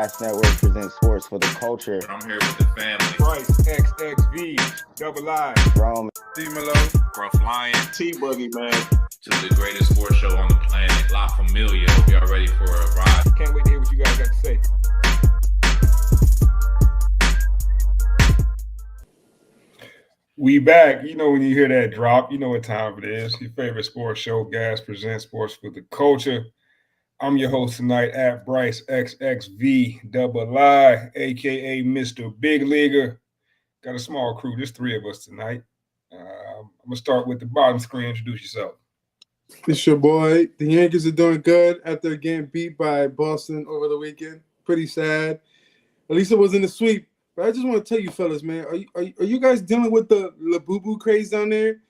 Gas Network presents sports for the culture. I'm here with the family. Bryce, XXV, Double I, Rome, D-Melo, Gruff Lion. T-Buggy, man. Just the greatest sports show on the planet. La Familia. Hope y'all ready for a ride. Can't wait to hear what you guys got to say. We back. You know when you hear that drop, you know what time it is. Your favorite sports show, Gas presents sports for the culture. I'm your host tonight at Bryce XXV Double I, aka Mr. Big Leaguer. Got a small crew. There's three of us tonight. I'm gonna start with the bottom screen. Introduce yourself. It's your boy. The Yankees are doing good after getting beat by Boston over the weekend. Pretty sad. At least it wasn't a sweep. But I just want to tell you, fellas, man, are you guys dealing with the Labubu craze down there?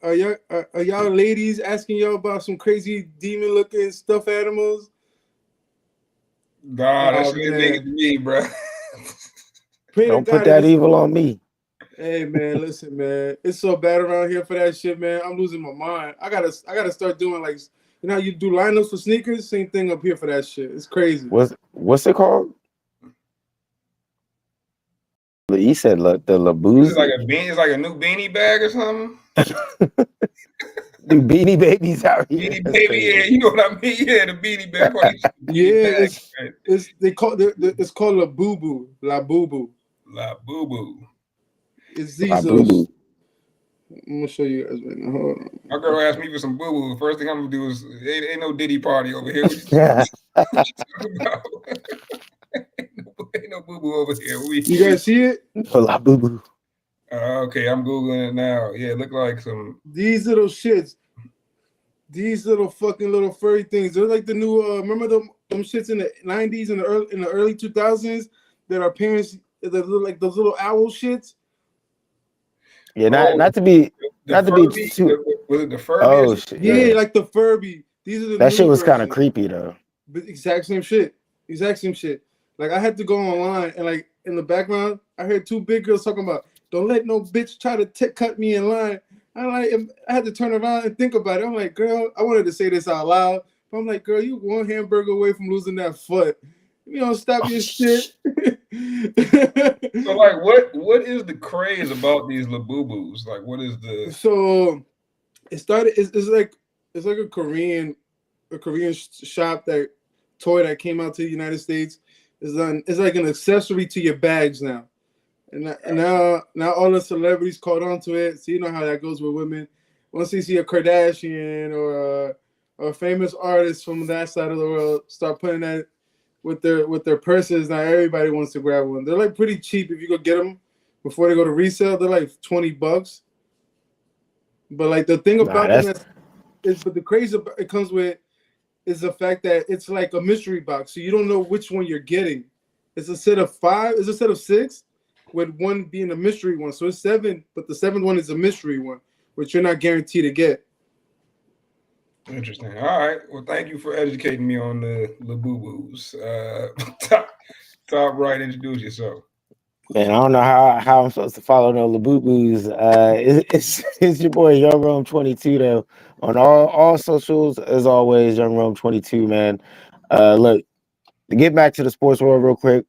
Are y'all ladies asking y'all about some crazy demon-looking stuffed animals? Nah, that's nigga to me, bro. Don't put that evil on me. Hey man, listen, man. It's so bad around here for that shit, man. I'm losing my mind. I gotta start doing like, you know how you do lineups for sneakers? Same thing up here for that shit. It's crazy. What's it called? He said the Labubu. It's like a new beanie bag or something. Do beanie babies out here? Beanie baby, yeah, you know what I mean? Yeah, the beanie bag. Yeah, it's called Labubu. Labubu. Labubu. It's these little. I'm gonna show you guys right now. Hold on. My girl asked me for some boo boo. First thing I'm gonna do is ain't no Diddy party over here. What you talking about? Ain't no boo boo over here. You guys see it? Labubu. Okay, I'm googling it now. Yeah, it look like some these little shits. These little fucking little furry things. They're like the new. Remember them shits in the 90s and in the early 2000s that our parents that look like those little owl shits. Yeah, not to be too. Was it the Furby? Oh shit! Yeah, like the Furby. These are the that shit was kind of versions. creepy though. But exact same shit. Like I had to go online and like in the background, I heard two big girls talking about, "Don't let no bitch try to cut me in line." I had to turn around and think about it. I'm like, girl, I wanted to say this out loud, but I'm like, girl, you one hamburger away from losing that foot. You don't stop your shit. So like what is the craze about these Labubus? Like what is the so it started it's like a Korean shop that toy that came out to the United States. It's like an accessory to your bags now. And now all the celebrities caught on to it. So you know how that goes with women. Once you see a Kardashian or a famous artist from that side of the world start putting that with their purses, now everybody wants to grab one. They're like pretty cheap if you go get them before they go to resale. They're like $20. But like the thing about them is, but the craze it comes with is the fact that it's like a mystery box, so you don't know which one you're getting. It's a set of 5. It's a set of 6, with one being a mystery one. So it's 7, but the 7th one is a mystery one, which you're not guaranteed to get. Interesting. All right. Well, thank you for educating me on the Labubus. Top right, introduce yourself. Man, I don't know how I'm supposed to follow no Labubus. It's your boy Young Rome 22 though. On all socials, as always, Young Rome 22, man. Look, to get back to the sports world real quick.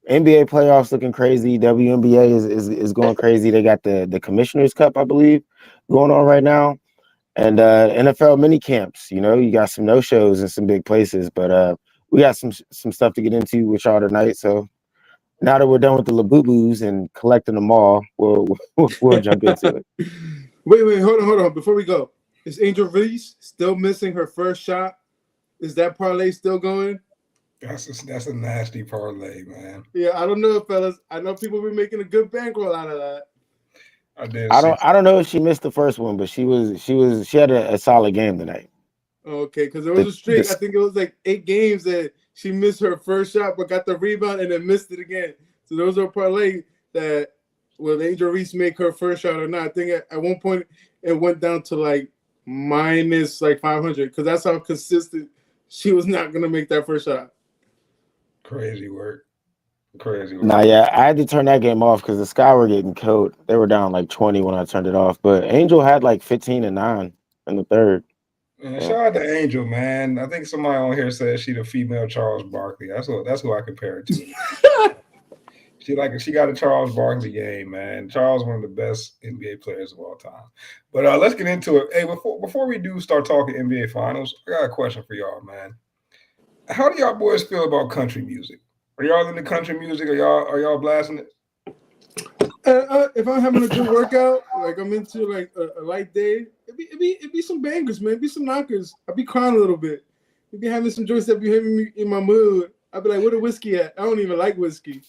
NBA playoffs looking crazy. WNBA is going crazy. They got the Commissioner's Cup, I believe, going on right now. And NFL mini camps, you know, you got some no-shows in some big places, but we got some stuff to get into with y'all tonight. So now that we're done with the Labubus and collecting them all, we'll jump into it. Wait, hold on. Before we go, is Angel Reese still missing her first shot? Is that parlay still going? That's a nasty parlay, man. Yeah, I don't know, fellas. I know people be making a good bankroll out of that. I don't know if she missed the first one, but she had a solid game tonight. Okay, because there was a streak. I think it was like 8 games that she missed her first shot, but got the rebound and then missed it again. So those are a parlay that will Angel Reese make her first shot or not. I think at one point it went down to like minus like 500 because that's how consistent she was not gonna make that first shot. Crazy work. Nah, yeah, I had to turn that game off because the Sky were getting killed. They were down like 20 when I turned it off. But Angel had like 15 and 9 in the third. And shout out to Angel, man. I think somebody on here said she the female Charles Barkley. That's who I compare her to. She got a Charles Barkley game, man. Charles, one of the best NBA players of all time. But let's get into it. Hey, before we do start talking NBA Finals, I got a question for y'all, man. How do y'all boys feel about country music? Are y'all into country music? Are y'all blasting it? If I'm having a good workout, like I'm into like a light day, it'd be some bangers, man. It'd be some knockers. I'd be crying a little bit. It'd be having some joints that be having me in my mood. I'd be like, where the whiskey at? I don't even like whiskey.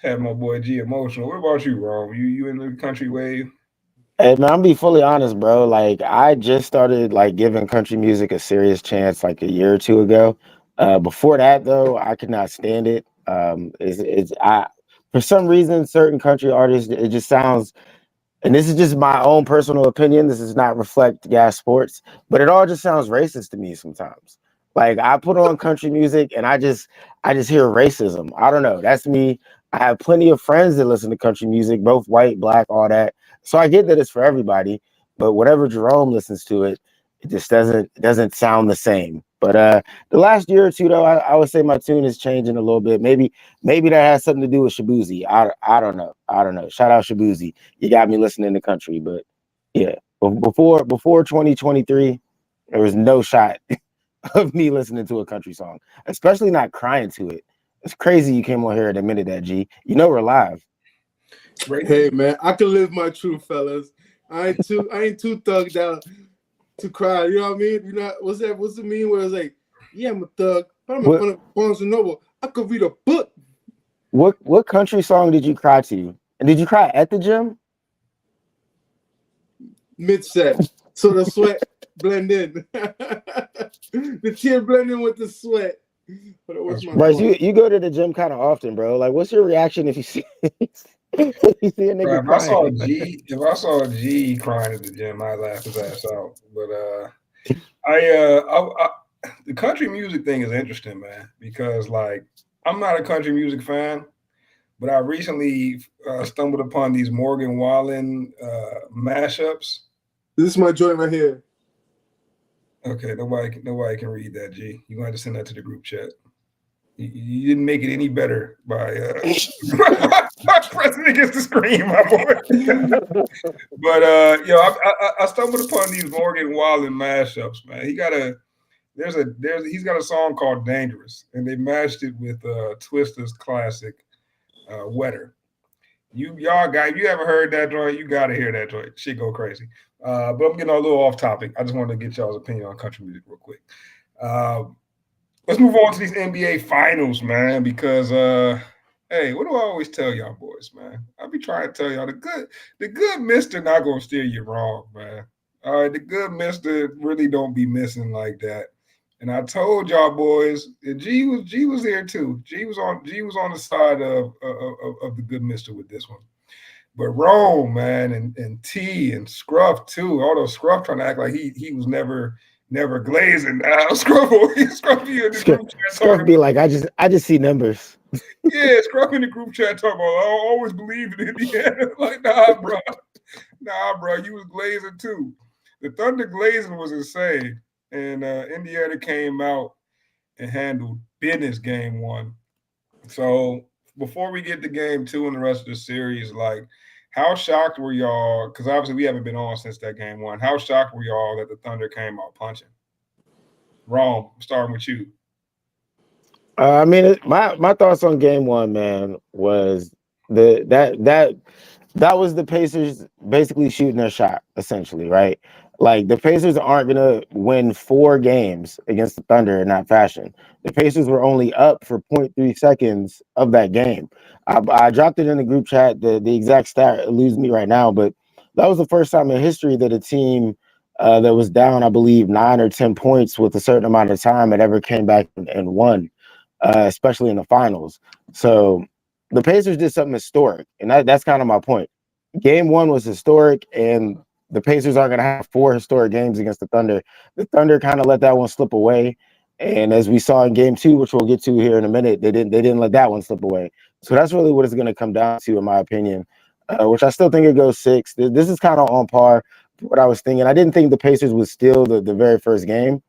Had my boy G emotional. What about you, Ron? You in the country wave? Hey man, I'm be fully honest, bro. Like I just started like giving country music a serious chance like a year or two ago. Before that though, I could not stand it. For some reason, certain country artists, it just sounds, and this is just my own personal opinion. This does not reflect Gas Sports, but it all just sounds racist to me sometimes. Like I put on country music and I just hear racism. I don't know. That's me. I have plenty of friends that listen to country music, both white, black, all that. So I get that it's for everybody, but whatever Jerome listens to it just doesn't sound the same. But the last year or two, though, I would say my tune is changing a little bit. Maybe that has something to do with Shabuzi. I don't know. Shout out Shabuzi. You got me listening to country, but yeah. Before 2023, there was no shot of me listening to a country song, especially not crying to it. It's crazy you came on here and admitted that, G. You know we're live. Hey man, I can live my truth, fellas. I ain't too thugged out to cry. You know what I mean? You know what's the mean where it's like, yeah, I'm a thug, but I'm in front of Barnes and Noble. I could read a book. What country song did you cry to? And did you cry at the gym? Mid-set. So the sweat blend in. The tear blend in with the sweat. Bryce, you go to the gym kind of often, bro. Like, what's your reaction if you see you see a nigga crying? If I saw a G crying at the gym, I'd laugh his ass out. But the country music thing is interesting, man, because like I'm not a country music fan, but I recently stumbled upon these Morgan Wallen mashups. This is my joint right here. Okay, nobody can read that, G. You're going to have to send that to the group chat. You didn't make it any better by pressing against the screen, my boy. But I stumbled upon these Morgan Wallen mashups, man. He's got a song called "Dangerous," and they mashed it with Twista's classic "Wetter." Y'all guys, if you haven't heard that joint, you gotta hear that joint. Shit go crazy. But I'm getting a little off topic. I just wanted to get y'all's opinion on country music real quick. Let's move on to these NBA Finals, man, because hey, what do I always tell y'all boys, man? I be trying to tell y'all the good mister not gonna steer you wrong, man. All right, the good mister really don't be missing like that. And I told y'all boys, and G was here too. G was on the side of the good mister with this one. But Rome, man, and T and Scruff too. Although Scruff trying to act like he was never glazing. Scruff be in the group chat Scruff be like, I just see numbers. Yeah, Scruff in the group chat talking about, I always believed in Indiana. Like, nah, bro, you was glazing too. The Thunder glazing was insane, and Indiana came out and handled business game one. So before we get to game two and the rest of the series, like, how shocked were y'all? Because obviously we haven't been on since that game one. How shocked were y'all that the Thunder came out punching? Rome, starting with you. I mean, my thoughts on game one, man, was that was the Pacers basically shooting their shot, essentially, right? Like, the Pacers aren't gonna win 4 games against the Thunder in that fashion. The Pacers were only up for 0.3 seconds of that game. I dropped it in the group chat. The exact stat eludes me right now, but that was the first time in history that a team that was down, I believe, 9 or 10 points with a certain amount of time had ever came back and won, especially in the finals. So the Pacers did something historic, and that's kind of my point. Game one was historic, and the Pacers aren't going to have 4 historic games against the Thunder. The Thunder kind of let that one slip away, and as we saw in game 2, which we'll get to here in a minute, they didn't let that one slip away. So that's really what it's going to come down to, in my opinion, which I still think it goes 6. This is kind of on par. what I was thinking. I didn't think the Pacers would steal the very first game,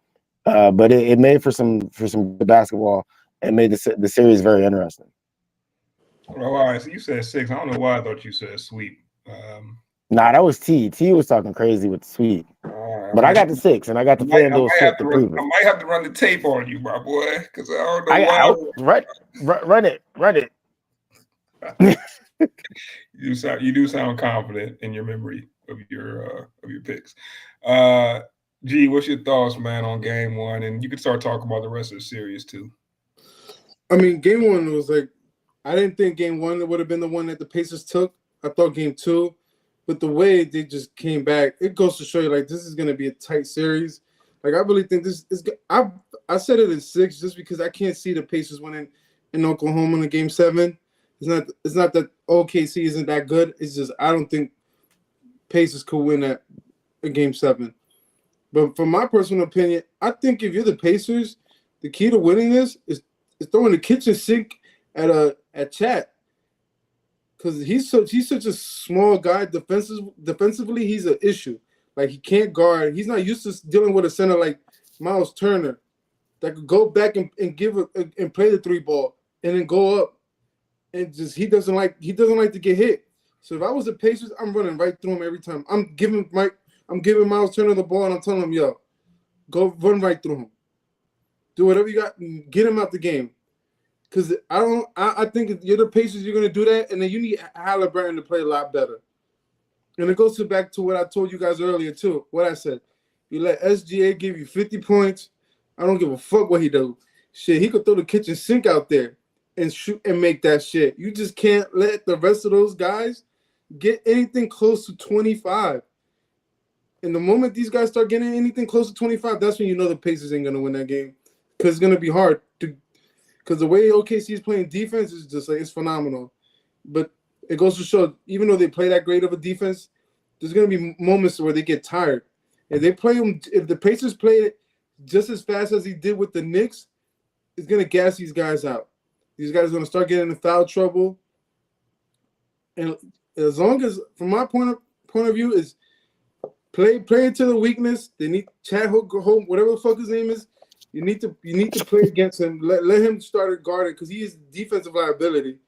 but it made for some good basketball and made the series very interesting. Well, all right, so you said 6. I don't know why I thought you said sweep. Nah, that was T. T was talking crazy with the sweep. But I got the 6, and I got the FanDuel shit to prove it. I might have to run the tape on you, my boy, because I don't know why. Run it. You do sound confident in your memory of your picks. G, what's your thoughts, man, on game 1? And you can start talking about the rest of the series too. I mean, game 1 was like, I didn't think game 1 would have been the one that the Pacers took. I thought game 2, but the way they just came back, it goes to show you, like, this is going to be a tight series. Like, I really think this is – I said it in 6 just because I can't see the Pacers winning in Oklahoma in the game 7. It's not that OKC isn't that good. It's just I don't think Pacers could win that in game 7. But from my personal opinion, I think if you're the Pacers, the key to winning this is throwing the kitchen sink at Chat. Because he's such a small guy. Defensively, he's an issue. Like, he can't guard. He's not used to dealing with a center like Miles Turner that could go back and play the 3 ball and then go up. And just he doesn't like to get hit. So if I was the Pacers, I'm running right through him every time. I'm giving Miles Turner the ball and I'm telling him, yo, go run right through him. Do whatever you got and get him out the game. Because I think if you're the Pacers, you're gonna do that, and then you need Halliburton to play a lot better. And it goes back to what I told you guys earlier too. What I said. You let SGA give you 50 points. I don't give a fuck what he does. Shit, he could throw the kitchen sink out there and shoot and make that shit. You just can't let the rest of those guys get anything close to 25. And the moment these guys start getting anything close to 25, that's when you know the Pacers ain't going to win that game. Because it's going to be hard. Because the way OKC is playing defense is just like, it's phenomenal. But it goes to show, even though they play that great of a defense, there's going to be moments where they get tired. If the Pacers play it just as fast as he did with the Knicks, it's going to gas these guys out. These guys are going to start getting in foul trouble. And as long as, from my point of view, is play into the weakness. They need Chad Hook, whatever the fuck his name is. You need to play against him. Let him start guarding because he is defensive liability.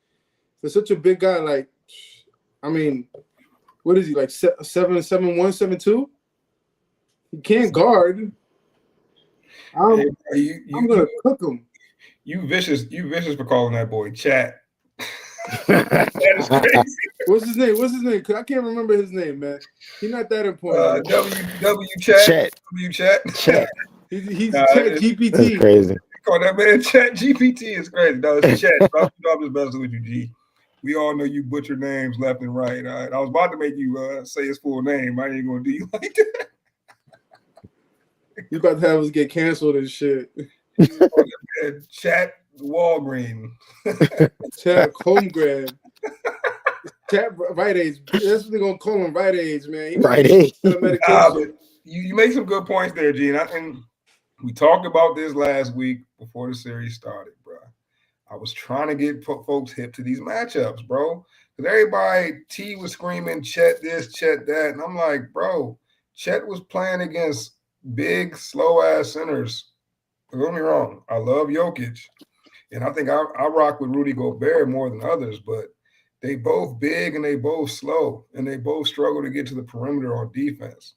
For such a big guy, like, I mean, what is he, like 7'1", 7'2"? He can't guard. I'm gonna cook him. You vicious for calling that boy Chat. That is crazy. What's his name? I can't remember his name, man. He's not that important. W Chat. W Chat. He's Chat GPT. That's crazy. Call that man Chat GPT is crazy. No, it's Chat. I'm just messing with you, G. We all know you butcher names left and right. All right? I was about to make you say his full name. I ain't gonna do you like that. You about to have us get canceled and shit. Chat Walgreen. Chat Holmgren. Chat Right Age. That's what they're gonna call him, Right Age, man. Right Age. You make some good points there, G. And we talked about this last week before the series started, bro. I was trying to get folks hip to these matchups, bro. Because everybody, T was screaming, Chet this, Chet that. And I'm like, bro, Chet was playing against big, slow-ass centers. Don't get me wrong. I love Jokic. And I think I rock with Rudy Gobert more than others, but they both big and they both slow, and they both struggle to get to the perimeter on defense.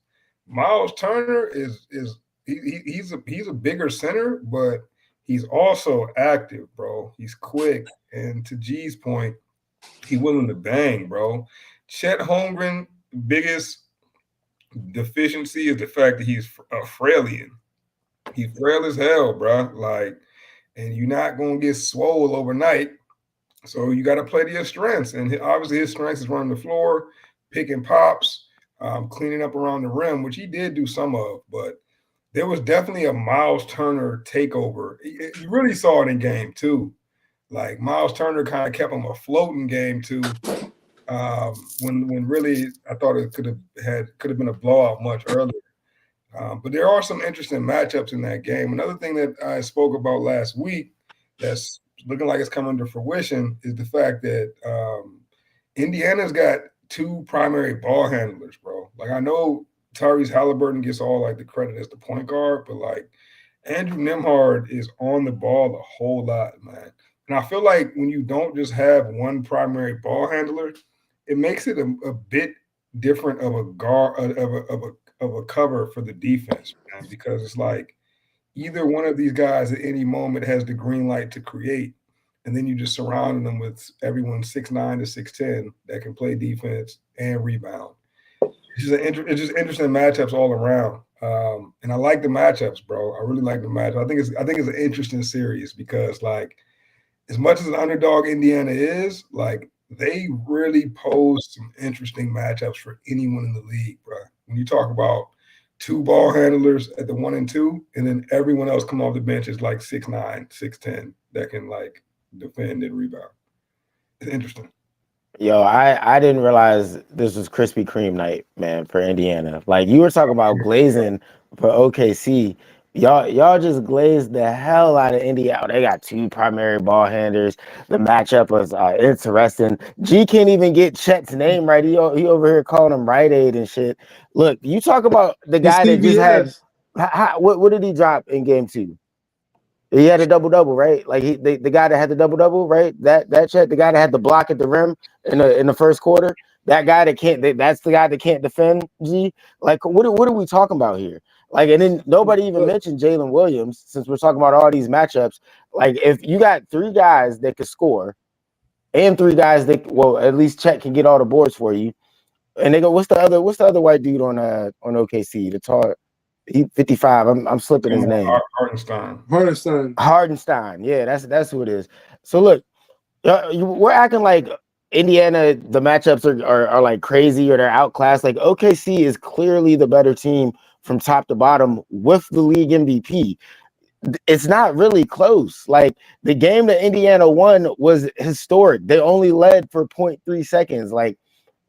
Miles Turner he's a bigger center, but he's also active, bro. He's quick, and to G's point, he's willing to bang, bro. Chet Holmgren, biggest deficiency is the fact that he's a frailian. He's frail as hell, bro. Like, and you're not gonna get swole overnight. So you got to play to your strengths, and obviously his strengths is running the floor, picking pops, cleaning up around the rim, which he did do some of. But there was definitely a Miles Turner takeover. You really saw it in game 2. Like, Miles Turner kind of kept him afloat in game 2. When really I thought it could have been a blowout much earlier. But there are some interesting matchups in that game. Another thing that I spoke about last week that's looking like it's coming to fruition is the fact that Indiana's got 2 primary ball handlers, bro. Like, I know Tyrese Halliburton gets all like the credit as the point guard, but like Andrew Nembhard is on the ball a whole lot, man. And I feel like when you don't just have one primary ball handler, it makes it a bit different of a guard of a cover for the defense, man, because it's like either one of these guys at any moment has the green light to create, and then you just surround them with everyone 6'9" to 6'10" that can play defense and rebound. It's just interesting matchups all around, and I like the matchups, bro. I really like the matchup. I think it's an interesting series because, like, as much as an underdog Indiana is, like, they really pose some interesting matchups for anyone in the league, bro. When you talk about two ball handlers at the 1 and 2, and then everyone else come off the bench is like 6'9", 6'10" that can like defend and rebound. It's interesting. Yo, I didn't realize this was Krispy Kreme night, man, for Indiana. Like you were talking about glazing for OKC. Y'all just glazed the hell out of Indiana. They got two primary ball handlers. The matchup was interesting. G can't even get Chet's name right. He over here calling him Rite Aid and shit. Look, you talk about the guy that just had what did he drop in game 2? He had a double-double, right? Like the guy that had the double-double, right? That Chet, the guy that had the block at the rim in the first quarter. That guy that can't. That's the guy that can't defend. G. Like what are we talking about here? Like, and then nobody even mentioned Jalen Williams since we're talking about all these matchups. Like, if you got 3 guys that could score, and 3 guys that at least Chet can get all the boards for you, and they go, what's the other white dude on OKC? The tall. He 55. I'm slipping his name. Hardenstein. Yeah, that's who it is. So look, we're acting like Indiana, the matchups are like crazy or they're outclassed. Like OKC is clearly the better team from top to bottom with the league MVP. It's not really close. Like the game that Indiana won was historic. They only led for 0.3 seconds. Like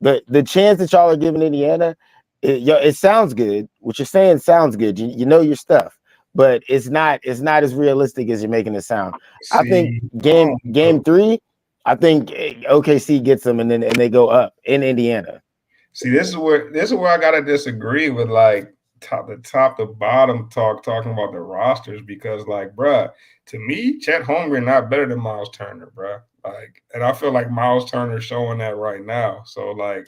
the chance that y'all are giving Indiana, it sounds good. What you're saying sounds good. You know your stuff, but it's not as realistic as you're making it sound. I think game 3, I think OKC gets them and they go up in Indiana. See, this is where I gotta disagree with like the top to bottom talking about the rosters because like, bruh, to me, Chet Holmgren not better than Miles Turner, bruh. Like, and I feel like Miles Turner showing that right now. So like,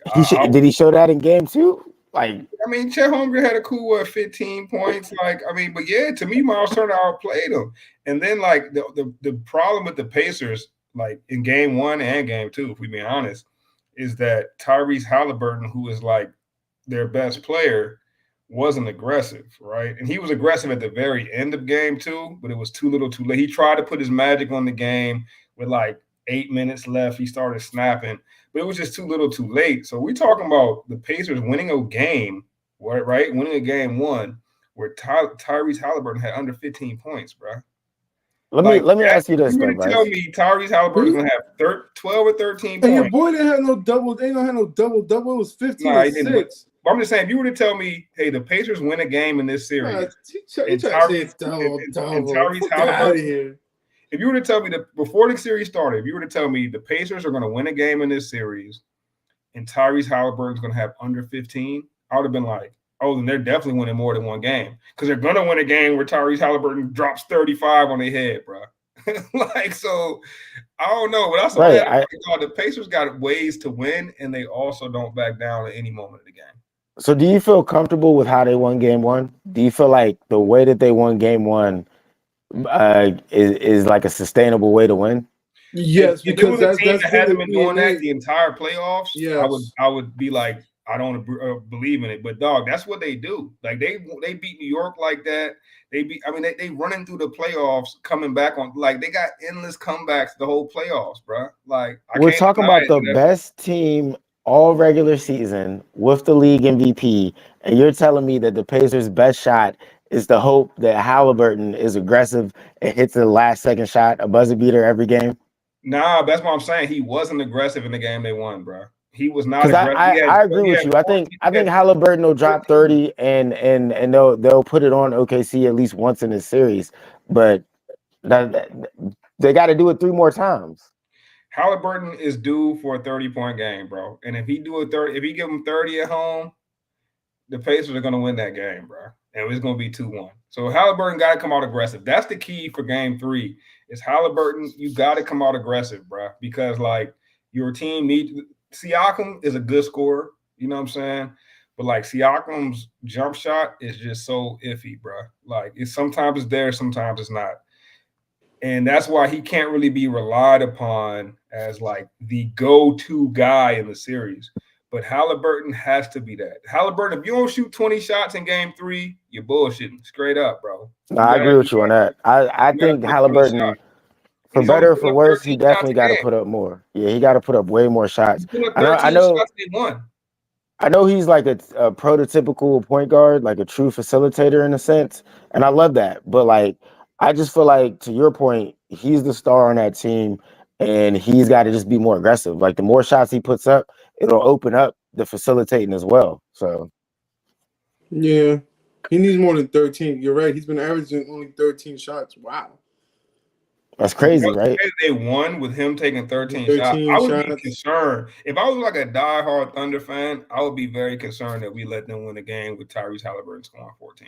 did he show that in game 2? Like, I mean, Chet Holmgren had a cool 15 points. Like, I mean, but yeah, to me, Miles Turner outplayed him. And then like the problem with the Pacers, like in game 1 and game 2, if we be honest, is that Tyrese Halliburton, who is like their best player, wasn't aggressive, right? And he was aggressive at the very end of game 2, but it was too little too late. He tried to put his magic on the game with like 8 minutes left. He started snapping, but it was just too little too late. So we're talking about the Pacers winning a game, right? Winning a game 1 where Tyrese Halliburton had under 15 points, bro. Let me ask you this. You're going to tell me Tyrese Halliburton is going to have 12 or 13 points. And your boy didn't have no double. They don't have no double. It was 15 or 6. But I'm just saying, if you were to tell me, hey, the Pacers win a game in this series, and Tyrese Halliburton, if you were to tell me that before the series started, if you were to tell me the Pacers are going to win a game in this series and Tyrese Halliburton is going to have under 15, I would have been like, oh, then they're definitely winning more than one game because they're going to win a game where Tyrese Halliburton drops 35 on their head, bro. Like, so I don't know. But that's right. The Pacers got ways to win, and they also don't back down at any moment of the game. So do you feel comfortable with how they won game 1? Do you feel like the way that they won game 1 is like a sustainable way to win? Yes, because it was a team that hasn't been doing that the entire playoffs. Yes. I would be like, I don't believe in it, but dog, that's what they do. Like they beat New York like that. They running through the playoffs, coming back on like they got endless comebacks the whole playoffs, bro. Like we're talking about the best team all regular season with the league MVP, and you're telling me that the Pacers' best shot is the hope that Halliburton is aggressive and hits the last second shot, a buzzer beater every game? Nah, that's what I'm saying. He wasn't aggressive in the game they won, bro. He was not aggressive. I agree with you. I think Halliburton will drop 30 and they'll put it on OKC at least once in this series, but they got to do it 3 more times. Halliburton is due for a 30-point game, bro. And if he give him 30 at home, the Pacers are going to win that game, bro. And it's going to be 2-1. So Halliburton got to come out aggressive. That's the key for game 3 is Halliburton. You got to come out aggressive, bro, because, like, your team needs – Siakam is a good scorer. You know what I'm saying? But, like, Siakam's jump shot is just so iffy, bro. Like, sometimes it's there, sometimes it's not. And that's why he can't really be relied upon as, like, the go-to guy in the series. But Halliburton has to be that. Halliburton, if you don't shoot 20 shots in game 3, you're bullshitting straight up, bro. No, I agree with you on that. I think Halliburton, for better or for worse, he definitely got to put up more. Yeah, he got to put up way more shots. I know he's like a prototypical point guard, like a true facilitator in a sense, and I love that. But, like, I just feel like, to your point, he's the star on that team, and he's got to just be more aggressive. Like, the more shots he puts up, it'll open up the facilitating as well. So, yeah, he needs more than 13. You're right. He's been averaging only 13 shots. Wow. That's crazy, right? They won with him taking 13 shots. I would be concerned. If I was like a diehard Thunder fan, I would be very concerned that we let them win a game with Tyrese Halliburton scoring 14.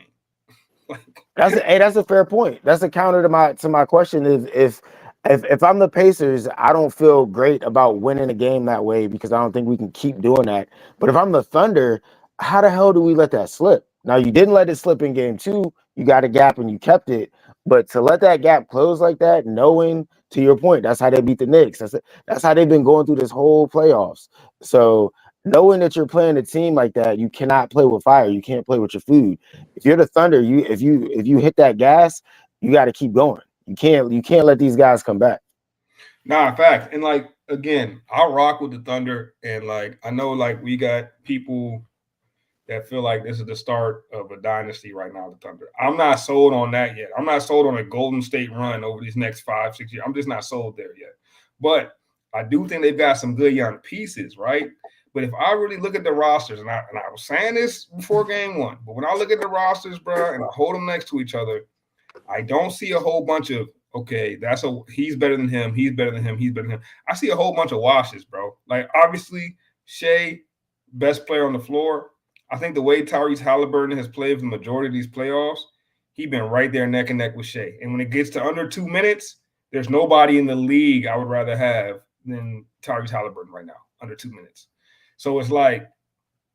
That's a fair point. That's a counter to my question. Is if I'm the Pacers, I don't feel great about winning a game that way because I don't think we can keep doing that. But if I'm the Thunder, how the hell do we let that slip? Now, you didn't let it slip in game 2. You got a gap and you kept it. But to let that gap close like that, knowing, to your point, that's how they beat the Knicks. That's how they've been going through this whole playoffs. So knowing that you're playing a team like that, you cannot play with fire. You can't play with your food. If you're the Thunder, if you hit that gas, you got to keep going. You can't let these guys come back. Nah, fact. And, like, again, I'll rock with the Thunder. And, like, I know, like, we got people that feel like this is the start of a dynasty right now, the Thunder. I'm not sold on that yet. I'm not sold on a Golden State run over these next 5-6 years. I'm just not sold there yet. But I do think they've got some good young pieces, right? But if I really look at the rosters, and I was saying this before game 1, but when I look at the rosters, bro, and I hold them next to each other, I don't see a whole bunch of, okay, he's better than him, he's better than him, he's better than him. I see a whole bunch of washes, bro. Like, obviously, Shea, best player on the floor. I think the way Tyrese Halliburton has played for the majority of these playoffs, he's been right there neck and neck with Shea. And when it gets to under 2 minutes, there's nobody in the league I would rather have than Tyrese Halliburton right now, under 2 minutes. So it's like,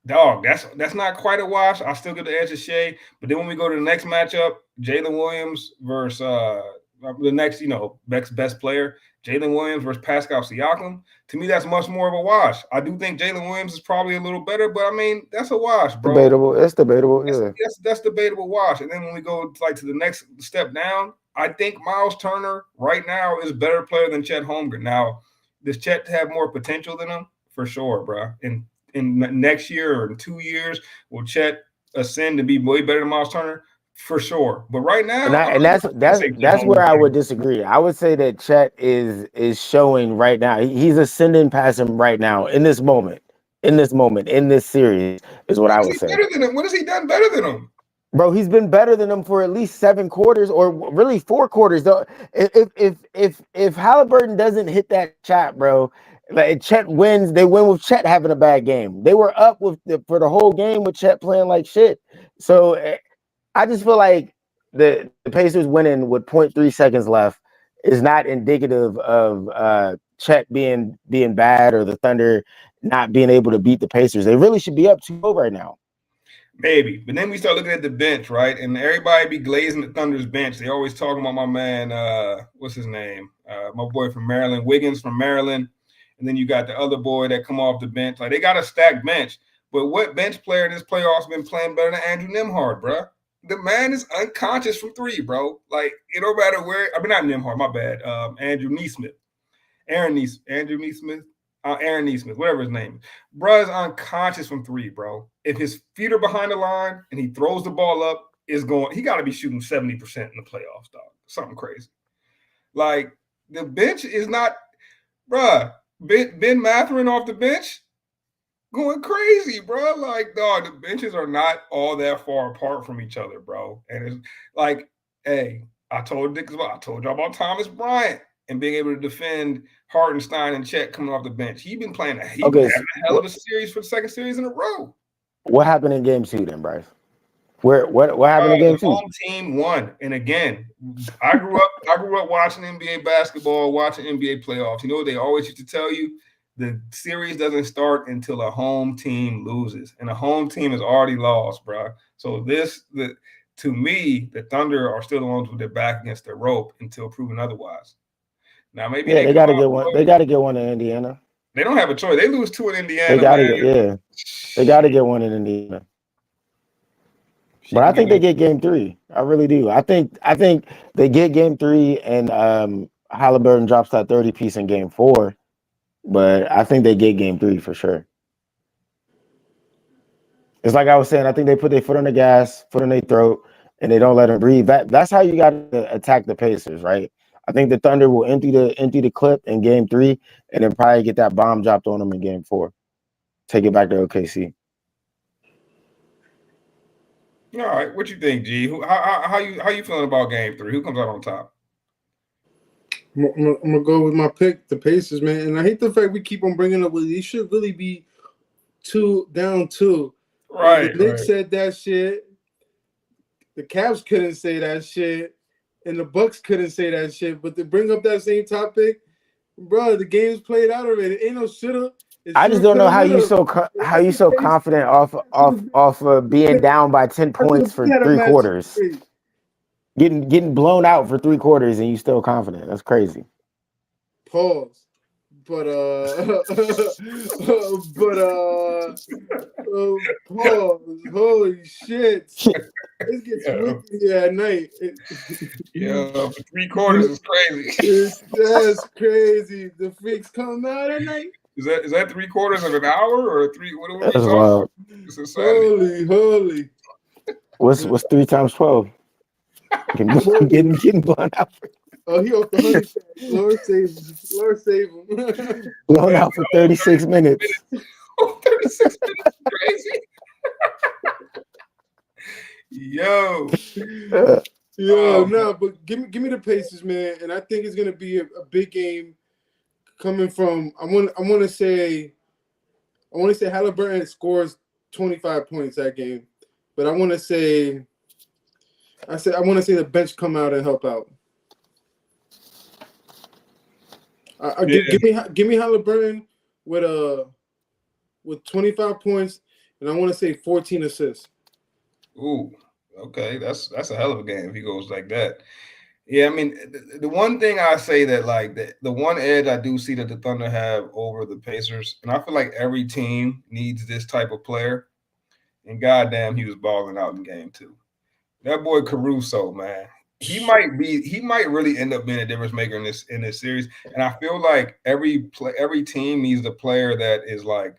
dog, that's not quite a wash. I still get the edge of Shea. But then when we go to the next matchup, Jalen Williams versus the next, best player, Jalen Williams versus Pascal Siakam, to me, that's much more of a wash. I do think Jalen Williams is probably a little better, but, I mean, that's a wash, bro. Debatable. It's debatable, yeah. That's debatable wash. And then when we go, like, to the next step down, I think Miles Turner right now is a better player than Chet Holmgren. Now, does Chet have more potential than him? For sure, bro. In next year or in 2 years, will Chet ascend to be way better than Miles Turner? For sure. But right now, that's where I would disagree. I would say that Chet is showing right now. He's ascending past him right now in this moment, in this series is what I would say. Better than him? What has he done better than him? Bro, he's been better than him for at least 7 quarters, or really 4 quarters. Though, if Halliburton doesn't hit that shot, bro, like Chet wins. They win with Chet having a bad game. They were up for the whole game with Chet playing like shit. So I just feel like the Pacers winning with 0.3 seconds left is not indicative of Chet being bad or the Thunder not being able to beat the Pacers. They really should be up 2-0 right now. Maybe. But then we start looking at the bench, right? And everybody be glazing the Thunder's bench. They always talking about my man, what's his name? My boy from Maryland, Wiggins from Maryland. And then you got the other boy that come off the bench. Like, they got a stacked bench. But what bench player in this playoffs been playing better than Andrew Nembhard, bro? The man is unconscious from 3, bro. Like, it don't matter where. I mean, not Nembhard, my bad. Andrew Neesmith. Aaron Neesmith, whatever his name is. Bro is unconscious from 3, bro. If his feet are behind the line and he throws the ball up, he got to be shooting 70% in the playoffs, dog. Something crazy. Like, the bench is not, bro. Ben Mathurin off the bench going crazy, bro. Like, dog, the benches are not all that far apart from each other, bro. And it's like, hey, I told y'all about Thomas Bryant and being able to defend Hartenstein and Chet coming off the bench. He's been playing having a hell of a series for the second series in a row. What happened in game 2 then, Bryce? What happened in game The 2? home team won, and again, I grew up watching NBA basketball, watching NBA playoffs. You know what they always used to tell you? The series doesn't start until a home team loses, and a home team has already lost, bro. So to me, the Thunder are still the ones with their back against the rope until proven otherwise. Now maybe Yeah, they come got to out get one. close. They got to get one in Indiana. They don't have a choice. They lose 2 in Indiana. They got to man. get They got to get one in Indiana. But I think they get game 3. I really do. I think they get game 3, and Halliburton drops that 30 piece in game 4. But I think they get game 3 for sure. It's like I was saying. I think they put their foot on the gas, foot on their throat, and they don't let them breathe. That's how you got to attack the Pacers, right? I think the Thunder will empty the clip in game 3, and then probably get that bomb dropped on them in game 4. Take it back to OKC. All right, what you think, G? How you feeling about game 3? Who comes out on top? I'm gonna go with my pick, the Pacers, man. And I hate the fact we keep on bringing up. Well, they should really be down 2. Right. The Knicks said that shit. The Cavs couldn't say that shit, and the Bucks couldn't say that shit. But to bring up that same topic, bro, the game's played out already. Ain't no shoulda. I just don't know how you so confident off of being down by 10 points for 3 quarters. Getting blown out for 3 quarters and you still confident. That's crazy. Pause. But pause. Holy shit. It gets wicked at night. Yeah, for 3 quarters is crazy. That's crazy. The freaks come out at night. Is that 3 quarters of an hour or 3? What are we That's wild. Holy. What's 3 times 12? Getting blown out. Oh, he off the 100. Lord save him. Blown out for 36 minutes. 36 minutes, crazy. Yo, no, but give me the Pacers, man, and I think it's gonna be a big game coming from. I want to say Halliburton scores 25 points that game, but I want to say the bench come out and help out. Give me Halliburton with 25 points, and I want to say 14 assists. Ooh, okay, that's a hell of a game if he goes like that. Yeah, I mean, the one thing I say that like the one edge I do see that the Thunder have over the Pacers, and I feel like every team needs this type of player. And goddamn, he was balling out in game 2. That boy Caruso, man, he might really end up being a difference maker in this series. And I feel like every team needs the player that is like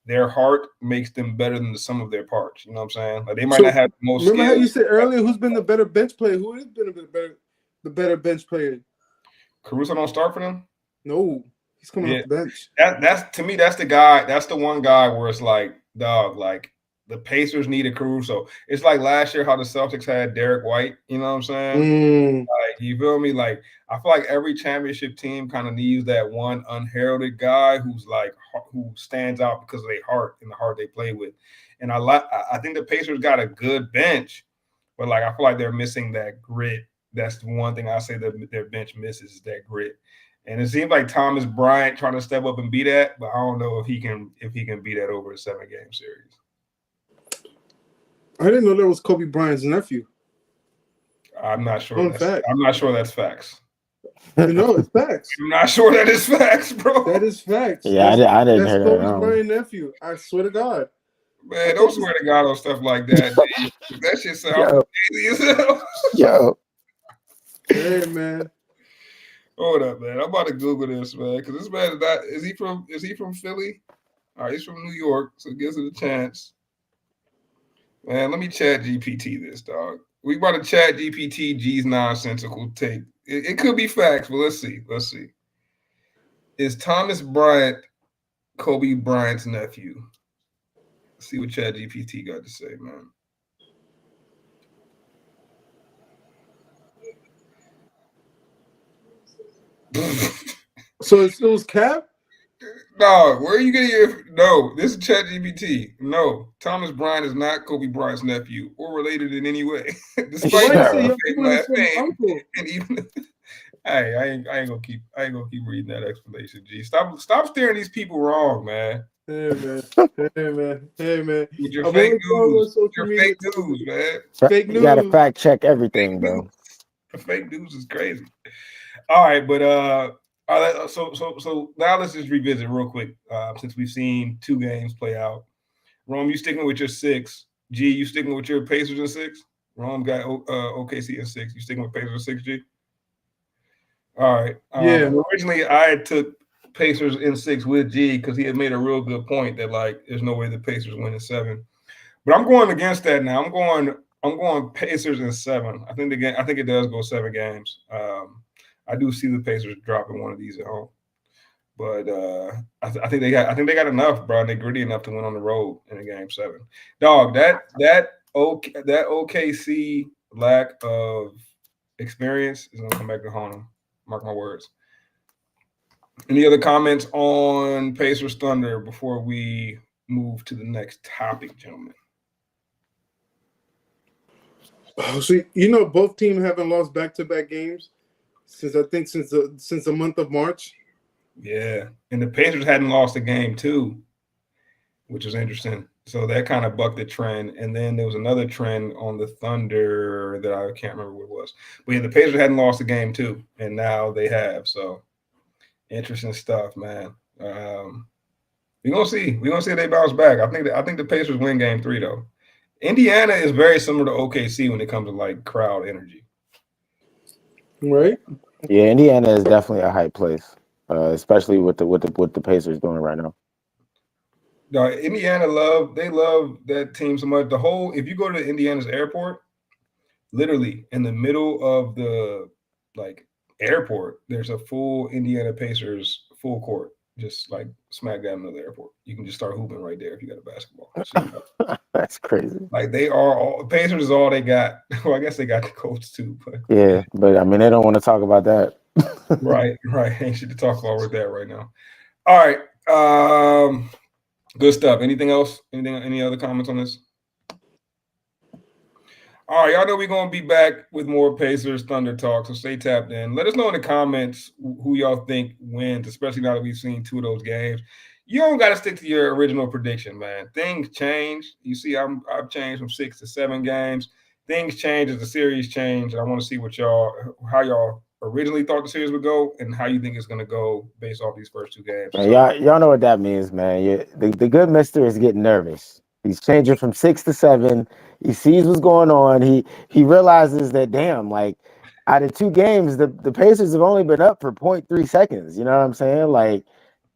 their heart makes them better than the sum of their parts. You know what I'm saying? Like they might not have the most. Remember skill. How you said earlier, who's been the better bench player? Who has been the better bench player? Caruso don't start for them? No, he's coming off the bench. That's to me, that's the guy. That's the one guy where it's like, dog, like the Pacers needed Caruso. It's like last year how the Celtics had Derek White. You know what I'm saying? Like, you feel me? Like I feel like every championship team kind of needs that one unheralded guy who stands out because of their heart and the heart they play with. And I think the Pacers got a good bench, but like I feel like they're missing that grit. That's the one thing I say that their bench misses is that grit. And it seems like Thomas Bryant trying to step up and be that, but I don't know if he can be that over a 7-game series. I didn't know that was Kobe Bryant's nephew. I'm not sure. I'm not sure that's facts. No, it's facts. I'm not sure that is facts, bro. That is facts. Yeah, I didn't hear that. That's Kobe Bryant's nephew. I swear to God. Man, don't swear to God on stuff like that. That shit sounds crazy as hell. Yo. Hey, man. Hold up, man. I'm about to Google this, man, because this man is he from Philly? All right, he's from New York, so it gives it a chance. Man, let me chat GPT this, dog. We about to chat GPT G's nonsensical take. It could be facts, but let's see. Is Thomas Bryant Kobe Bryant's nephew? Let's see what Chat GPT got to say, man. So it was Cap? Dog, where are you getting your no? This is ChatGPT. No, Thomas Bryant is not Kobe Bryant's nephew or related in any way, despite Why you his say your fake uncle is last some name. uncle? And even hey, I ain't gonna keep reading that explanation. G, stop steering these people wrong, man. Hey man, hey man. With your I'm fake only following news, social your media. fake news, man. Fake You gotta news. fact check Fake everything, bro. news. The fake news is crazy. All right, but all right, so now let's just revisit real quick since we've seen 2 games play out. Rome, you sticking with your 6? G, you sticking with your Pacers in 6? Rome got OKC in 6. You sticking with Pacers in 6, G? All right. Yeah. Originally, I took Pacers in 6 with G because he had made a real good point that like there's no way the Pacers win in 7. But I'm going against that now. I'm going Pacers in 7. I think it does go 7 games. I do see the Pacers dropping one of these at home. But I think they got enough, bro. They're gritty enough to win on the road in a game 7. Dog, that OKC lack of experience is gonna come back to haunt them. Mark my words. Any other comments on Pacers Thunder before we move to the next topic, gentlemen? So both teams haven't lost back-to-back games since the month of March. Yeah, and the Pacers hadn't lost a game too, which is interesting. So that kind of bucked the trend. And then there was another trend on the Thunder that I can't remember what it was. But yeah, the Pacers hadn't lost a game too, and now they have. So interesting stuff, man. We're gonna see. We're gonna see if they bounce back. I think the Pacers win game 3 though. Indiana is very similar to OKC when it comes to like crowd energy. Right? Yeah, Indiana is definitely a hype place, especially with the Pacers doing right now. No, Indiana love that team so much. If you go to Indiana's airport, literally in the middle of the like airport, there's a full Indiana Pacers full court, just like smack dab in the airport. You can just start hooping right there if you got a basketball. So, that's crazy. Like they are all Pacers is all they got. Well, I guess they got the coach too, but yeah, but I mean they don't want to talk about that. right. Ain't shit to talk about with that right now. All right. Good stuff. Anything else? Any other comments on this? All right, y'all know we're gonna be back with more Pacers Thunder talk, so stay tapped in. Let us know in the comments who y'all think wins, especially now that we've seen 2 of those games. You don't got to stick to your original prediction, man. Things change. You see, I've changed from 6 to 7 games. Things change as the series change. I want to see how y'all originally thought the series would go and how you think it's going to go based off these first 2 games. Man, y'all know what that means, man. The good mister is getting nervous. He's changing from 6 to 7. He sees what's going on. He realizes that, damn, like out of 2 games, the Pacers have only been up for 0.3 seconds. You know what I'm saying? Like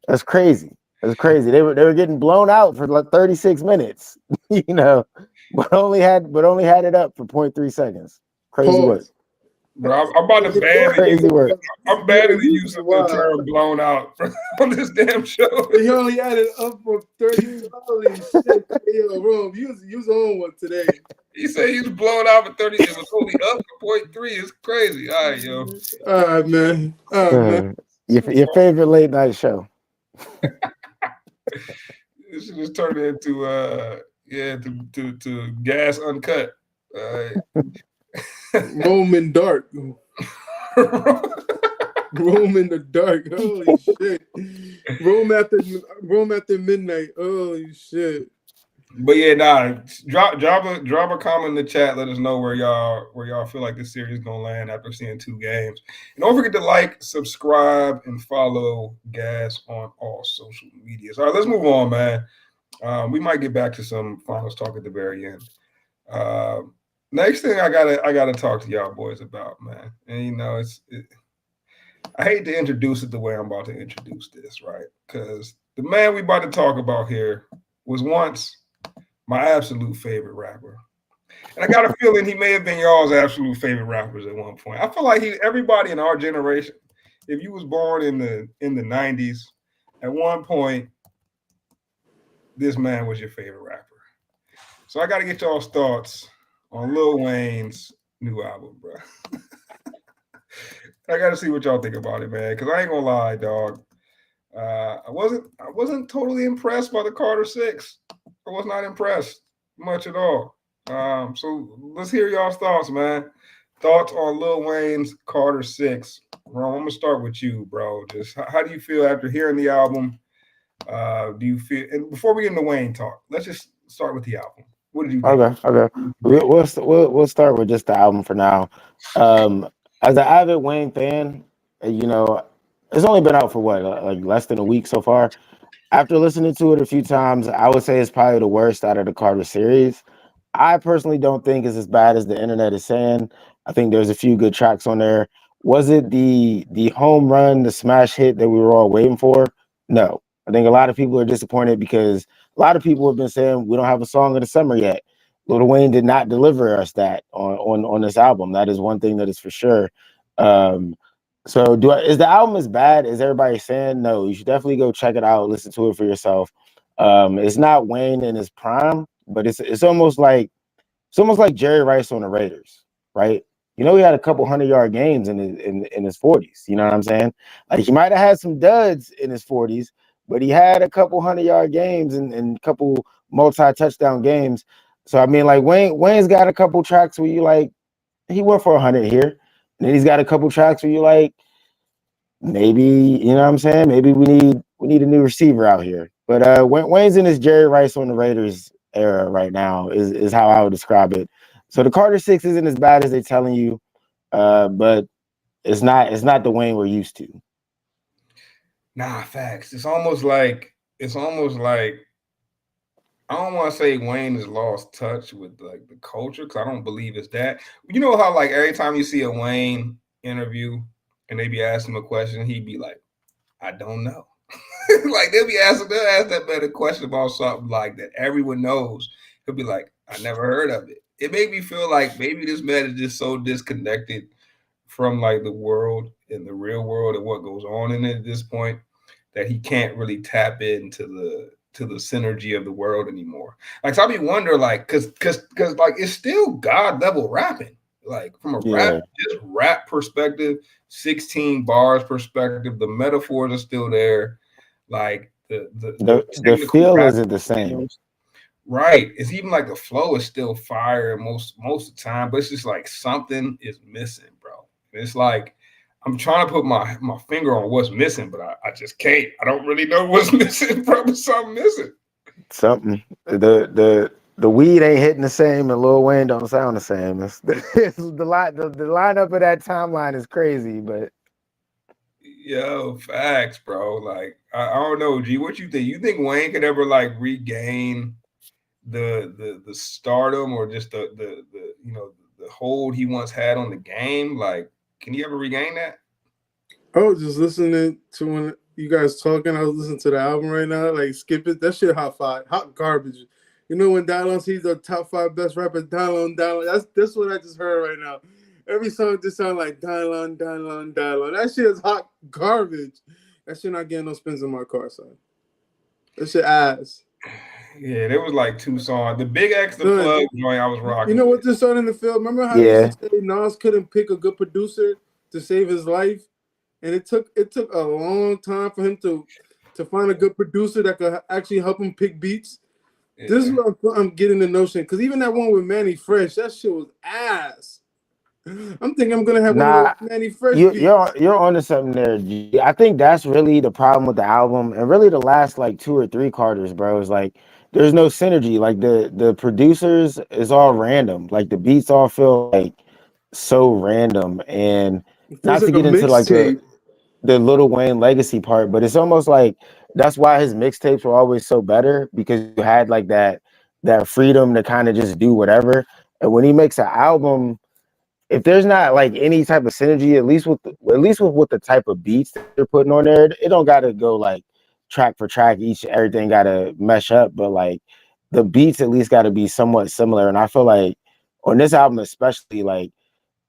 that's crazy. That's crazy. They were getting blown out for like 36 minutes, but only had it up for 0.3 seconds. Crazy work. Bro, I'm about to ban crazy work. I'm banning the use of the term blown out on this damn show. He only had it up for 30. Holy shit. Yo, Rome, you was on one today. He said he was blown out for 30. It was only up for 0.3. It's crazy. All right, yo. All right, man. Man. Your favorite late night show. This should just turn into to Gas Uncut. Rome in dark. Rome in the dark. Holy shit. Rome after midnight. Holy shit. But yeah, drop a comment in the chat. Let us know where y'all feel like this series is gonna land after seeing 2 games. And don't forget to like, subscribe, and follow Gas on all social medias. All right, let's move on, man. We might get back to some finals talk at the very end. Next thing I gotta talk to y'all boys about, man. And I hate to introduce it the way I'm about to introduce this, right? Because the man we about to talk about here was once my absolute favorite rapper. And I got a feeling he may have been y'all's absolute favorite rappers at one point. I feel like everybody in our generation, if you was born in the 90s, at one point, this man was your favorite rapper. So I got to get y'all's thoughts on Lil Wayne's new album, bro. I got to see what y'all think about it, man, because I ain't going to lie, dog. I wasn't totally impressed by the Carter 6. I was not impressed much at all. So let's hear y'all's thoughts, man. Thoughts on Lil Wayne's Carter 6. Ron, I'm gonna start with you, bro. Just how do you feel after hearing the album? Do you feel? And before we get into Wayne talk, let's just start with the album. What did you think? Okay. We'll start with just the album for now. As an avid Wayne fan, it's only been out for what, like less than a week so far. After listening to it a few times, I would say it's probably the worst out of the Carter series. I personally don't think it's as bad as the internet is saying. I think there's a few good tracks on there. Was it the home run, the smash hit that we were all waiting for? No. I think a lot of people are disappointed because a lot of people have been saying we don't have a song of the summer yet. Lil Wayne did not deliver us that on this album. That is one thing that is for sure. So is the album as bad as everybody's saying? No, you should definitely go check it out, listen to it for yourself. It's not Wayne in his prime, but it's almost like Jerry Rice on the Raiders, right? He had a couple 100-yard games in his 40s. You know what I'm saying? Like he might have had some duds in his 40s, but he had a couple 100-yard games and a couple multi-touchdown games. So I mean, like Wayne's got a couple tracks where you like he went for 100 here, and then he's got a couple tracks where you like maybe you know what I'm saying. Maybe we need a new receiver out here. But Wayne's in his Jerry Rice on the Raiders era right now is how I would describe it. So the Carter 6 isn't as bad as they're telling you, but it's not the Wayne we're used to. Nah, facts. It's almost like I don't want to say Wayne has lost touch with like the culture because I don't believe it's that. You know how like every time you see a Wayne interview and they be asking him a question, he'd be like, "I don't know." Like they'll ask that better question about something like that everyone knows. He'll be like, "I never heard of it." It made me feel like maybe this man is just so disconnected from like the world and the real world and what goes on in it at this point that he can't really tap into the synergy of the world anymore. Like so I be wondering, like, cause like it's still God level rapping. Like from a rap perspective, 16 bars perspective, the metaphors are still there. Like the feel isn't the same. Right. It's even like the flow is still fire most of the time, but it's just like something is missing, bro. It's like I'm trying to put my finger on what's missing, but I just can't. I don't really know what's missing, bro. But something missing. Something. The weed ain't hitting the same, and Lil Wayne don't sound the same. It's the lineup of that timeline is crazy, but yo, facts, bro. Like I don't know, G. What you think? You think Wayne could ever like regain the stardom or just the the hold he once had on the game? Like, can he ever regain that? I was just listening to when you guys talking. I was listening to the album right now. Like, skip it. That shit hot garbage. You know when Dylon sees the top 5 best rappers, Dylon. That's what I just heard right now. Every song just sound like Dylon. That shit is hot garbage. That shit not getting no spins in my car, son. That shit ass. Yeah, there was like 2 songs. The Big X, the Plug joint I was rocking. You know what this song in the film? Remember how you say Nas couldn't pick a good producer to save his life? And it took a long time for him to find a good producer that could actually help him pick beats. Yeah. This is what I'm getting the notion. Because even that one with Manny Fresh, that shit was ass. I'm thinking I'm gonna have one with Manny Fresh. You're onto something there, G. I think that's really the problem with the album, and really the last like 2 or 3 Carters, bro. Is like there's no synergy. Like the producers is all random. Like the beats all feel like so random, and not to get into like the Lil Wayne legacy part, but it's almost like that's why his mixtapes were always so better because you had like that freedom to kind of just do whatever. And when he makes an album, if there's not like any type of synergy, at least with what the type of beats that they're putting on there, it don't got to go like track for track. Everything got to mesh up, but like the beats at least got to be somewhat similar. And I feel like on this album, especially, like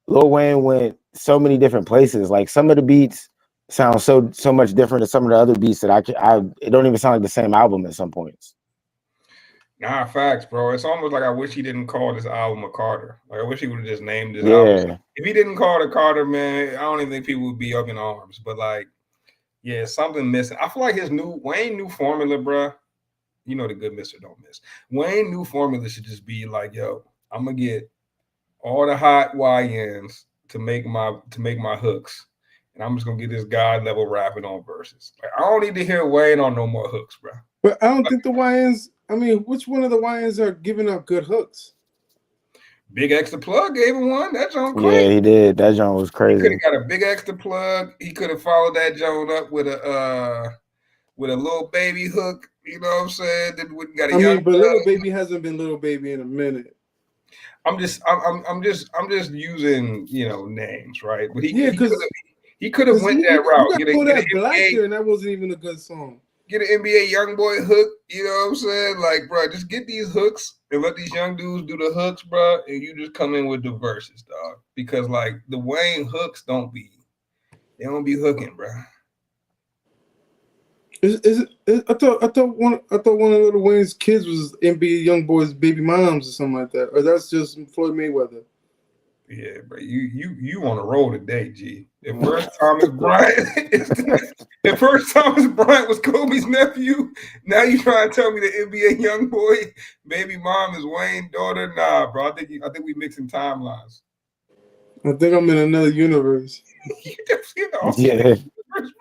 Lil Wayne went so many different places. Like some of the beats sound so much different than some of the other beats that it don't even sound like the same album at some points. Nah, facts, bro. It's almost like I wish he didn't call this album a Carter. Like I wish he would have just named this album. If he didn't call it a Carter, man, I don't even think people would be up in arms. But like, Yeah, something missing. I feel like his new formula, bro. You know the good Mr. Don't Miss. Wayne new formula should just be like, yo, I'm gonna get all the hot YNs to make my hooks, and I'm just gonna get this God level rapping on verses. Like, I don't need to hear Wayne on no more hooks, bro. But I don't think the YNs. I mean, which one of the YNs are giving up good hooks? Big X the Plug gave him one. That joint Yeah, crazy. he did. That joint was He could crazy. have got a Big X the Plug. He could have followed that joint up with a little baby hook. You know what I'm saying? Then we got a I young. mean, but Little Baby hasn't been Little Baby in a minute. I'm just using names, right? But Yeah, he could have went that you route. got Get pulled an that black NBA there, and that wasn't even a good song. get an NBA young boy hook. You know what I'm saying? Like, bro, just get these hooks and let these young dudes do the hooks, bro, and you just come in with the verses, dog. Because like the Wayne hooks don't be hooking, bro. I thought one of Lil Wayne's kids was NBA YoungBoy's baby moms or something like that, or that's just Floyd Mayweather. Yeah, but you on a roll today, G. At first Thomas Bryant, at first Thomas Bryant was Kobe's nephew. Now you trying to tell me the NBA young boy baby mom is Wayne's daughter? Nah, bro. I think we mixing timelines. I think I'm in another universe. Yeah.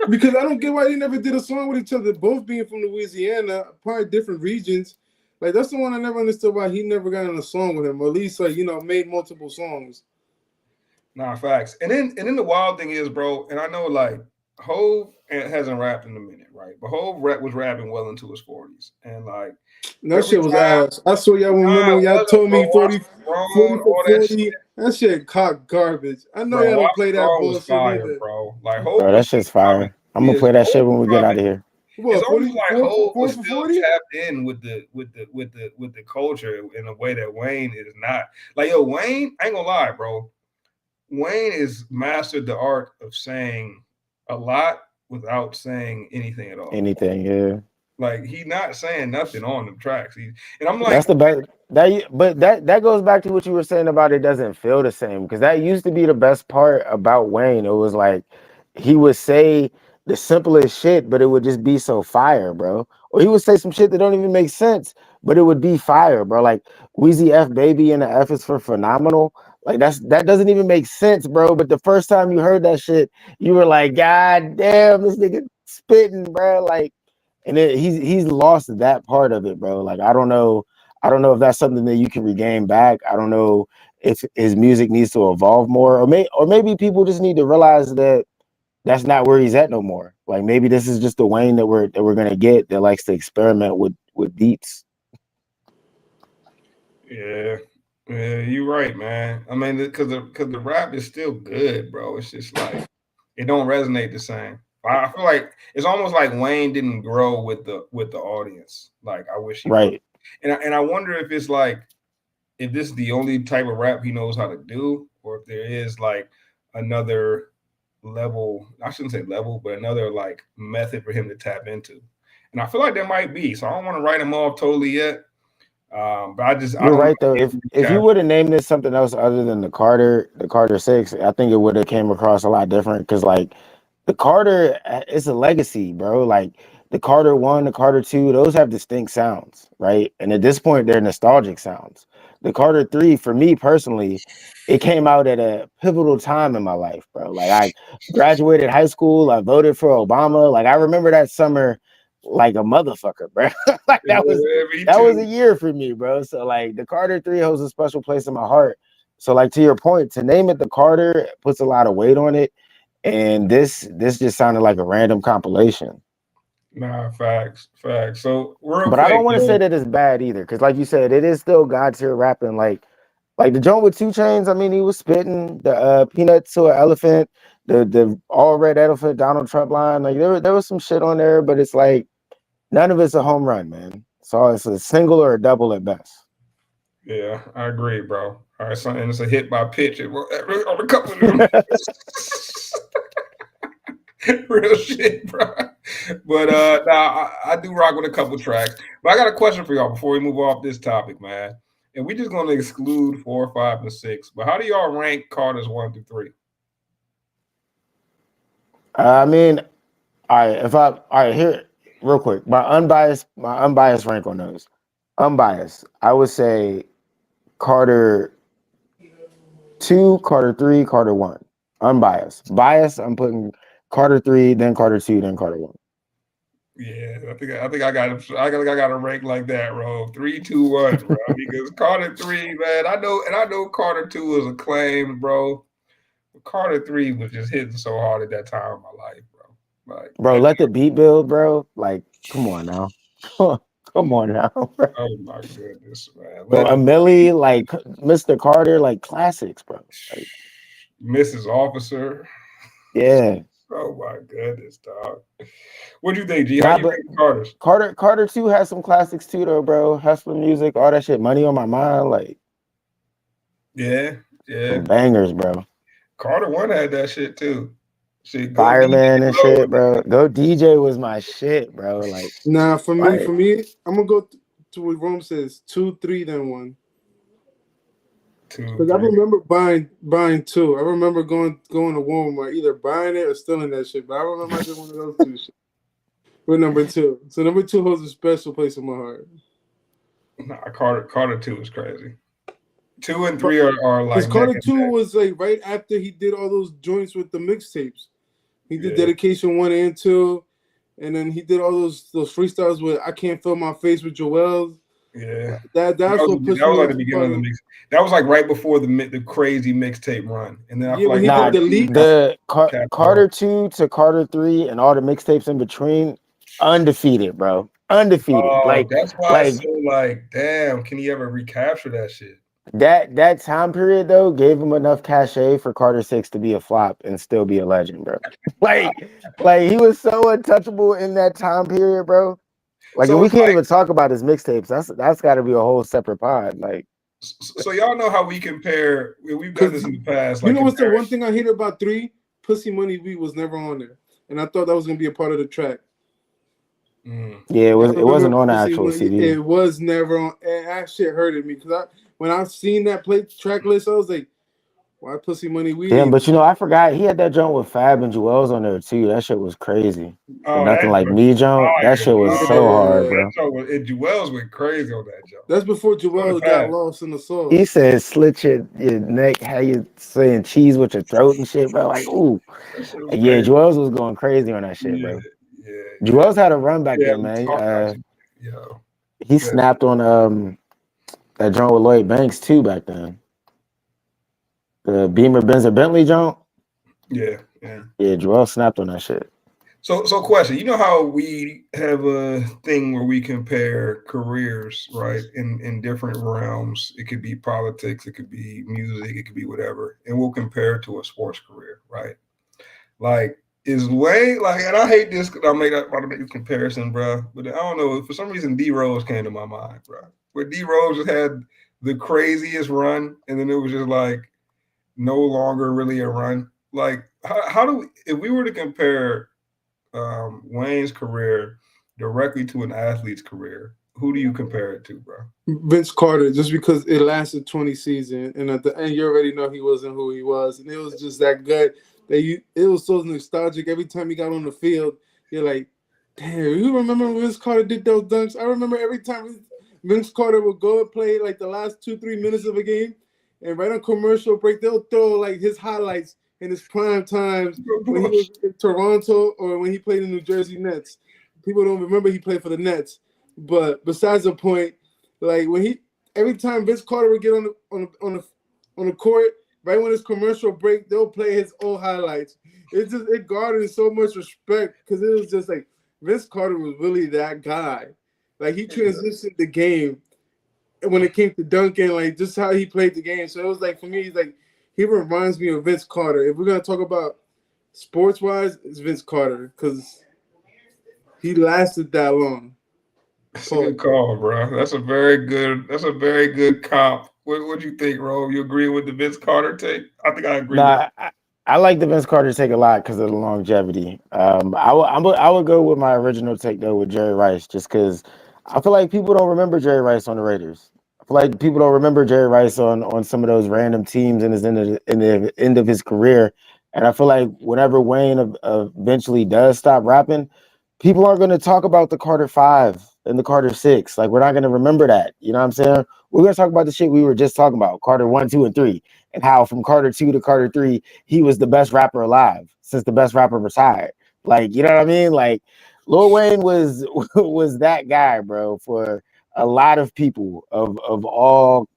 Because I don't get why they never did a song with each other, both being from Louisiana, probably different regions. Like, that's the one I never understood why he never got in a song with him, or at least made multiple songs. Nah, facts. And then the wild thing is, bro, and I know like Hov hasn't rapped in a minute, right? But Hov was rapping well into his 40s. And like that shit was ass. I saw y'all remember when y'all told me 40 for 40. That shit cock garbage. I know y'all don't play that bullshit fire, either. bro. Like Bro, that shit's fire. I'm gonna play that shit when we get out of here. What, it's almost like Hov was 4 for still 40? tapped in with the culture in a way that Wayne is not. Like, yo, Wayne, I ain't gonna lie, bro. Wayne is mastered the art of saying a lot without saying anything at all. Anything, yeah. Like, he's not saying nothing on the tracks. And I'm like, that's the best. But that goes back to what you were saying about it doesn't feel the same, because that used to be the best part about Wayne. It was like he would say the simplest shit, but it would just be so fire, bro. Or he would say some shit that don't even make sense, but it would be fire, bro. Like Weezy F Baby and the F is for phenomenal. Like that doesn't even make sense, bro. But the first time you heard that shit, you were like, God damn, this nigga spitting, bro. Like, and he's lost that part of it, bro. Like, I don't know if that's something that you can regain back. I don't know if his music needs to evolve more, or maybe people just need to realize that that's not where he's at no more. Like, maybe this is just the Wayne that we're gonna get, that likes to experiment with beats. Yeah, you're right, man. I mean, because the rap is still good, bro. It's just like it don't resonate the same. I feel like it's almost like Wayne didn't grow with the audience. Like, I wish he right. would. And I wonder if it's like, if this is the only type of rap he knows how to do, or if there is like another level. I shouldn't say level, but another like method for him to tap into. And I feel like there might be. So I don't want to write him off totally yet. But you're right though. If you would have named this something else other than the Carter 6, I think it would have came across a lot different, because like the Carter, it's a legacy, bro. Like the Carter 1, the Carter 2, those have distinct sounds, right? And at this point, they're nostalgic sounds. The Carter 3, for me personally, it came out at a pivotal time in my life, bro. Like, I graduated high school, I voted for Obama. Like, I remember that summer like a motherfucker, bro. Like that was a year for me, bro. So like the Carter 3 holds a special place in my heart. So like, to your point, to name it the Carter puts a lot of weight on it. And this just sounded like a random compilation. Nah, facts. So but I don't want to say that it's bad either, because like you said, it is still God tier rapping. Like the joint with 2 Chainz, I mean, he was spitting the peanut to an elephant, the all red elephant Donald Trump line. Like there was some shit on there, but it's like none of it's a home run, man. So it's a single or a double at best. Yeah, I agree, bro. All right, so and it's a hit by pitch on a couple of them. Real shit, bro. But now I do rock with a couple tracks. But I got a question for y'all before we move off this topic, man. And we're just going to exclude 4, 5, and 6. But how do y'all rank Carter's 1 through 3? I mean, All right, all right, here real quick. My unbiased rank on those. Unbiased, I would say Carter 2, Carter 3, Carter 1. Unbiased. Biased, I'm putting Carter 3, then Carter 2, then Carter 1. Yeah, I think I got a rank like that, bro. 3, 2, 1, bro. Because Carter 3, man, I know Carter 2 was acclaimed, bro. But Carter 3 was just hitting so hard at that time of my life, bro. Like, bro, let the beat build, bro. Like, come on now. Come on now, bro. Oh my goodness, man. Bro, Amelie, like Mr. Carter, like classics, bro. Like, Mrs. Officer. yeah. Oh my goodness, dog. What do you think, G? How you think Carter's? Carter 2 has some classics too, though, bro. Hustler Music, all that shit. Money on My Mind, like. Yeah. Bangers, bro. Carter 1 had that shit too. Shit, Fireman and shit, bro. Go DJ was my shit, bro. Like, nah, for me, I'm gonna go to what Rome says: 2, 3, then 1. Because I remember buying 2. I remember going to Walmart, either buying it or stealing that shit. But I remember I did one of those two shit. With number 2. So number 2 holds a special place in my heart. Nah, Carter 2 is crazy. 2 and 3 are like. Because Carter 2 was like right after he did all those joints with the mixtapes. He did Dedication 1 and 2, and then he did all those freestyles with I Can't Feel My Face with Joel. Yeah, that was like the beginning of the mix. That was like right before the crazy mixtape run, and then I feel like Carter 2 to Carter 3 and all the mixtapes in between, undefeated, bro, undefeated. Like that's why I feel like, damn, can he ever recapture that shit? That time period though gave him enough cachet for Carter 6 to be a flop and still be a legend, bro. like he was so untouchable in that time period, bro. Like, so we can't even talk about his mixtapes. That's got to be a whole separate pod. Like, so y'all know how we compare. We've done this in the past. Like, you know what's the one thing I hate about 3? Pussy Money Weed was never on there, and I thought that was gonna be a part of the track. Yeah, it wasn't on the actual CD. It was never on. And that shit hurted me because when I seen that track list, I was like, why Pussy Money Weed? Damn, but I forgot he had that joint with Fab and Jewels on there too. That shit was crazy. Nothing like me, joint. That shit was so hard, bro. Jewels went crazy on that joint. That's before Jewels got lost in the soul. He said, "Slit your neck, how you saying cheese with your throat and shit, bro." Like, ooh, yeah, Jewels was going crazy on that shit, bro. Yeah. Jewels had a run back then, man. He snapped on that joint with Lloyd Banks too back then. The Beamer, Benz, or Bentley joint. Yeah. Joel snapped on that shit. So question. You know how we have a thing where we compare careers, right? In different realms. It could be politics, it could be music, it could be whatever, and we'll compare it to a sports career, right? Like, is Wayne and I hate this because I make this comparison, bro. But I don't know. For some reason, D Rose came to my mind, bro. Where D Rose just had the craziest run, and then it was just like no longer really a run. Like, how do we, if we were to compare Wayne's career directly to an athlete's career, who do you compare it to, bro? Vince Carter, just because it lasted 20 seasons, and at the end you already know he wasn't who he was, and it was just that good that it was so nostalgic. Every time he got on the field, you're like, damn, you remember when Vince Carter did those dunks? I remember every time Vince Carter would go and play like the last 2-3 minutes of a game, and right on commercial break, they'll throw like his highlights in his prime times when he was in Toronto or when he played in New Jersey Nets. People don't remember he played for the Nets, but besides the point, like every time Vince Carter would get on the court, right when his commercial break, they'll play his old highlights. It garnered so much respect because it was just like Vince Carter was really that guy. Like, he transitioned the game when it came to dunking, like just how he played the game. So it was like, for me, he reminds me of Vince Carter. If we're gonna talk about sports wise, it's Vince Carter because he lasted that long. That's a good call, bro. That's a very good comp. What do you think, Ro? You agree with the Vince Carter take? I think I agree. I like the Vince Carter take a lot because of the longevity. I would go with my original take though with Jerry Rice, just because I feel like people don't remember Jerry Rice on the Raiders. I feel like people don't remember Jerry Rice on some of those random teams in the end of his career And I feel like whenever Wayne eventually does stop rapping, people aren't going to talk about the Carter 5 and the Carter 6. Like, we're not going to remember that. You know what I'm saying? We're going to talk about the shit we were just talking about, Carter 1, 2, and 3, and how from Carter 2 to Carter 3, he was the best rapper alive since the best rapper retired. Like, you know what I mean? Like, Lil Wayne was that guy, bro, for a lot of people of all